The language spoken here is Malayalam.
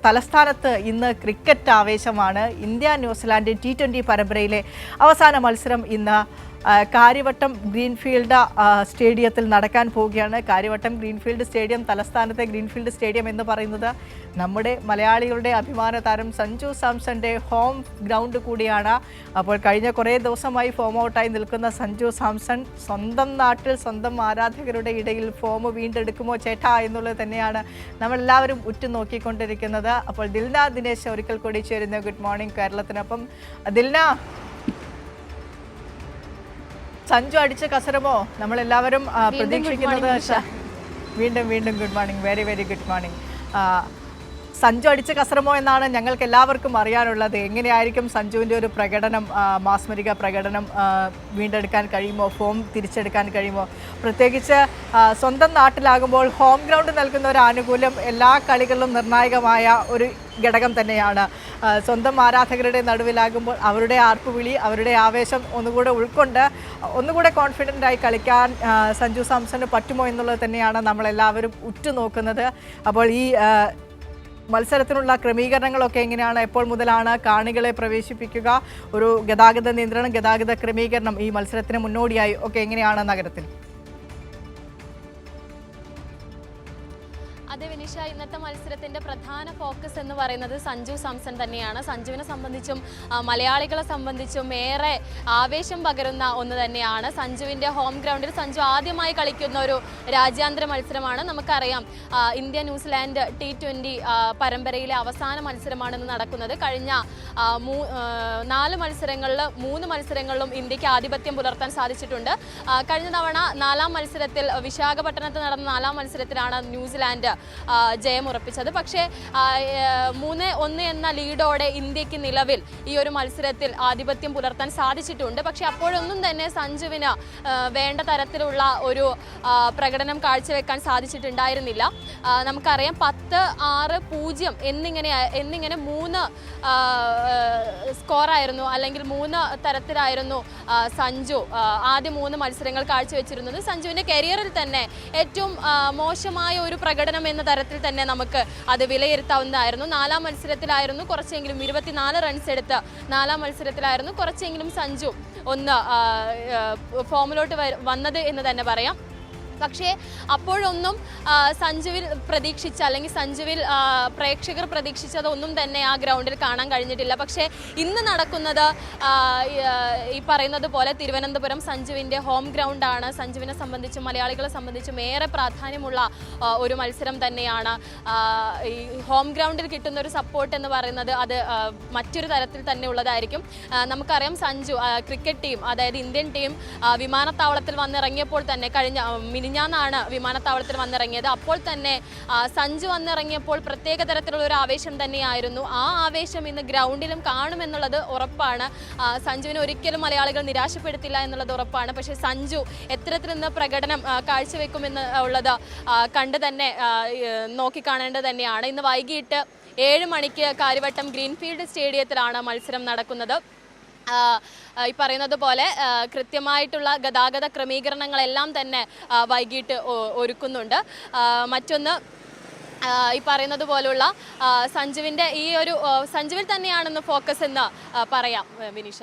തലസ്ഥാനത്ത് ഇന്ന് ക്രിക്കറ്റ് ആവേശമാണ്. ഇന്ത്യ ന്യൂസിലാൻഡ് T20 പരമ്പരയിലെ അവസാന മത്സരം ഇന്ന് കാര്യവട്ടം ഗ്രീൻഫീൽഡ് സ്റ്റേഡിയത്തിൽ നടക്കാൻ പോവുകയാണ്. കാര്യവട്ടം ഗ്രീൻഫീൽഡ് സ്റ്റേഡിയം, തലസ്ഥാനത്തെ ഗ്രീൻഫീൽഡ് സ്റ്റേഡിയം എന്ന് പറയുന്നത് നമ്മുടെ മലയാളികളുടെ അഭിമാന താരം സഞ്ജു സാംസന്റെ ഹോം ഗ്രൗണ്ട് കൂടിയാണ്. അപ്പോൾ കഴിഞ്ഞ കുറേ ദിവസമായി ഫോം ഔട്ടായി നിൽക്കുന്ന സഞ്ജു സാംസൺ സ്വന്തം നാട്ടിൽ സ്വന്തം ആരാധകരുടെ ഇടയിൽ ഫോം വീണ്ടെടുക്കുമോ ചേട്ടാ എന്നുള്ളത് തന്നെയാണ് നമ്മളെല്ലാവരും ഉറ്റുനോക്കിക്കൊണ്ടിരിക്കുന്നത്. അപ്പോൾ ദിൽന ദിനേശ് ഒരിക്കൽ കൂടി ചേരുന്ന ഗുഡ് മോർണിംഗ് കേരളത്തിനൊപ്പം. ദിൽന, സഞ്ജു അടിച്ച കസരമോ നമ്മളെല്ലാവരും പ്രതീക്ഷിക്കുന്നത്? വീണ്ടും വീണ്ടും good morning, very very good morning. Sanju അടിച്ച കസരമോ എന്നാണ് ഞങ്ങൾക്ക് എല്ലാവർക്കും അറിയാനുള്ളത്. എങ്ങനെയായിരിക്കും സഞ്ജുവിൻ്റെ ഒരു പ്രകടനം, മാസ്മരിക പ്രകടനം വീണ്ടെടുക്കാൻ കഴിയുമോ, ഫോം തിരിച്ചെടുക്കാൻ കഴിയുമോ? പ്രത്യേകിച്ച് സ്വന്തം നാട്ടിലാകുമ്പോൾ ഹോം ഗ്രൗണ്ട് നൽകുന്ന ഒരു ആനുകൂല്യം എല്ലാ കളികളിലും നിർണായകമായ ഒരു ഘടകം തന്നെയാണ്. സ്വന്തം ആരാധകരുടെ നടുവിലാകുമ്പോൾ അവരുടെ ആർപ്പുവിളി, അവരുടെ ആവേശം ഒന്നുകൂടെ ഉൾക്കൊണ്ട് ഒന്നുകൂടെ കോൺഫിഡൻ്റായി കളിക്കാൻ സഞ്ജു സാംസന് പറ്റുമോ എന്നുള്ളത് തന്നെയാണ് നമ്മളെല്ലാവരും ഉറ്റുനോക്കുന്നത്. അപ്പോൾ ഈ മത്സരത്തിനുള്ള ക്രമീകരണങ്ങളൊക്കെ എങ്ങനെയാണ്? എപ്പോൾ മുതലാണ് കാണികളെ പ്രവേശിപ്പിക്കുക? ഒരു ഗതാഗത നിയന്ത്രണം, ഗതാഗത ക്രമീകരണം ഈ മത്സരത്തിന് മുന്നോടിയായി ഒക്കെ എങ്ങനെയാണ് നഗരത്തിൽ? അതെ വിനിഷ, ഇന്നത്തെ മത്സരത്തിന്റെ പ്രധാന ഫോക്കസ് എന്ന് പറയുന്നത് സഞ്ജു സാംസൺ തന്നെയാണ്. സഞ്ജുവിനെ സംബന്ധിച്ചും മലയാളികളെ സംബന്ധിച്ചും ഏറെ ആവേശം പകരുന്ന ഒന്ന് തന്നെയാണ്. സഞ്ജുവിന്റെ ഹോം ഗ്രൗണ്ടിൽ സഞ്ജു ആദ്യമായി കളിക്കുന്ന ഒരു രാജ്യാന്തര മത്സരമാണ്. നമുക്കറിയാം, ഇന്ത്യ ന്യൂസിലാൻഡ് T20 പരമ്പരയിലെ അവസാന മത്സരമാണ് നടക്കുന്നത്. കഴിഞ്ഞ 4 മത്സരങ്ങളിൽ 3 മത്സരങ്ങളിലും ഇന്ത്യക്ക് ആധിപത്യം പുലർത്താൻ സാധിച്ചിട്ടുണ്ട്. കഴിഞ്ഞ തവണ 4ാം മത്സരത്തിൽ വിശാഖപട്ടണത്ത് നടന്ന 4ാം മത്സരത്തിലാണ് ന്യൂസിലാൻഡ് ജയമുറപ്പിച്ചത്. പക്ഷേ 3-1 എന്ന ലീഡോടെ ഇന്ത്യക്ക് നിലവിൽ ഈ ഒരു മത്സരത്തിൽ ആധിപത്യം പുലർത്താൻ സാധിച്ചിട്ടുണ്ട്. പക്ഷേ അപ്പോഴൊന്നും തന്നെ സഞ്ജുവിന് വേണ്ട തരത്തിലുള്ള ഒരു പ്രകടനം കാഴ്ചവെക്കാൻ സാധിച്ചിട്ടുണ്ടായിരുന്നില്ല. നമുക്കറിയാം 10-6-0 എന്നിങ്ങനെ 3 സ്കോറായിരുന്നു, അല്ലെങ്കിൽ 3 തരത്തിലായിരുന്നു സഞ്ജു ആദ്യ 3 മത്സരങ്ങൾ കാഴ്ചവെച്ചിരുന്നത്. സഞ്ജുവിൻ്റെ കരിയറിൽ തന്നെ ഏറ്റവും മോശമായ ഒരു പ്രകടനം എന്ന തരത്തിൽ തന്നെ നമുക്ക് അത് വിലയിരുത്താവുന്നതായിരുന്നു. 4ാം മത്സരത്തിലായിരുന്നു കുറച്ചെങ്കിലും 24 റൺസ് എടുത്ത് 4ാം മത്സരത്തിലായിരുന്നു കുറച്ചെങ്കിലും സഞ്ജു ഒന്ന് ഫോമിലോട്ട് വന്നത് എന്ന് തന്നെ പറയാം. പക്ഷേ അപ്പോഴൊന്നും സഞ്ജുവിൽ പ്രതീക്ഷിച്ച, അല്ലെങ്കിൽ സഞ്ജുവിൽ പ്രേക്ഷകർ പ്രതീക്ഷിച്ചതൊന്നും തന്നെ ആ ഗ്രൗണ്ടിൽ കാണാൻ കഴിഞ്ഞിട്ടില്ല. പക്ഷേ ഇന്ന് നടക്കുന്നത് ഈ പറയുന്നത് പോലെ തിരുവനന്തപുരം സഞ്ജുവിൻ്റെ ഹോം ഗ്രൗണ്ടാണ്. സഞ്ജുവിനെ സംബന്ധിച്ചും മലയാളികളെ സംബന്ധിച്ചും ഏറെ പ്രാധാന്യമുള്ള ഒരു മത്സരം തന്നെയാണ്. ഈ ഹോം ഗ്രൗണ്ടിൽ കിട്ടുന്ന ഒരു സപ്പോർട്ട് എന്ന് പറയുന്നത് അത് മറ്റൊരു തരത്തിൽ തന്നെ ഉള്ളതായിരിക്കും. നമുക്കറിയാം, സഞ്ജു ക്രിക്കറ്റ് ടീം, അതായത് ഇന്ത്യൻ ടീം വിമാനത്താവളത്തിൽ വന്നിറങ്ങിയപ്പോൾ തന്നെ ഞാനാണ് വിമാനത്താവളത്തിൽ വന്നിറങ്ങിയത്. അപ്പോൾ തന്നെ സഞ്ജു വന്നിറങ്ങിയപ്പോൾ പ്രത്യേക തരത്തിലുള്ള ഒരു ആവേശം തന്നെയായിരുന്നു. ആ ആവേശം ഇന്ന് ഗ്രൗണ്ടിലും കാണുമെന്നുള്ളത് ഉറപ്പാണ്. സഞ്ജുവിനെ ഒരിക്കലും മലയാളികൾ നിരാശപ്പെടുത്തില്ല എന്നുള്ളത് ഉറപ്പാണ്. പക്ഷേ സഞ്ജു എത്തരത്തിൽ നിന്ന് പ്രകടനം കാഴ്ചവെക്കുമെന്ന് ഉള്ളത് കണ്ട് തന്നെ നോക്കിക്കാണേണ്ടത് തന്നെയാണ്. ഇന്ന് വൈകിട്ട് 7 മണിക്ക് കാര്യവട്ടം ഗ്രീൻഫീൽഡ് സ്റ്റേഡിയത്തിലാണ് മത്സരം നടക്കുന്നത്. ഈ പറയുന്നത് പോലെ കൃത്യമായിട്ടുള്ള ഗതാഗത ക്രമീകരണങ്ങളെല്ലാം തന്നെ വൈകിട്ട് ഒരുക്കുന്നുണ്ട്. മറ്റൊന്ന്, ഈ പറയുന്നത് പോലുള്ള സഞ്ജുവിൻ്റെ ഈ ഒരു സഞ്ജുവിൽ തന്നെയാണെന്ന് ഫോക്കസ് എന്ന് പറയാം വിനിഷ.